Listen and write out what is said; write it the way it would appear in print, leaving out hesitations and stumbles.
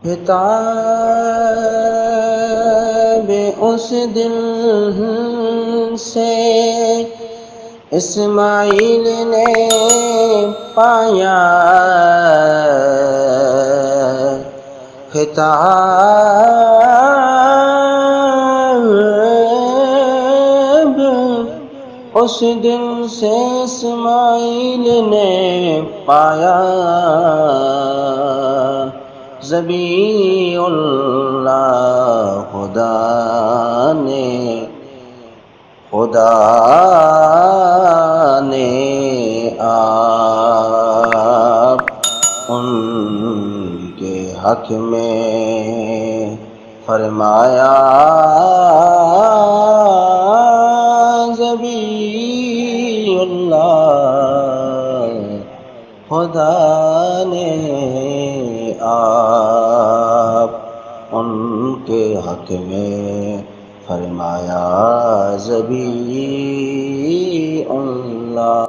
خطاب اس دل سے اسماعیل نے پایا، خطاب اس دل سے اسماعیل نے پایا، ذبیح اللہ خدا نے آپ ان کے حق میں فرمایا، ذبیح اللہ خدا نے آپ ان کے حق میں فرمایا، ذبیح اللہ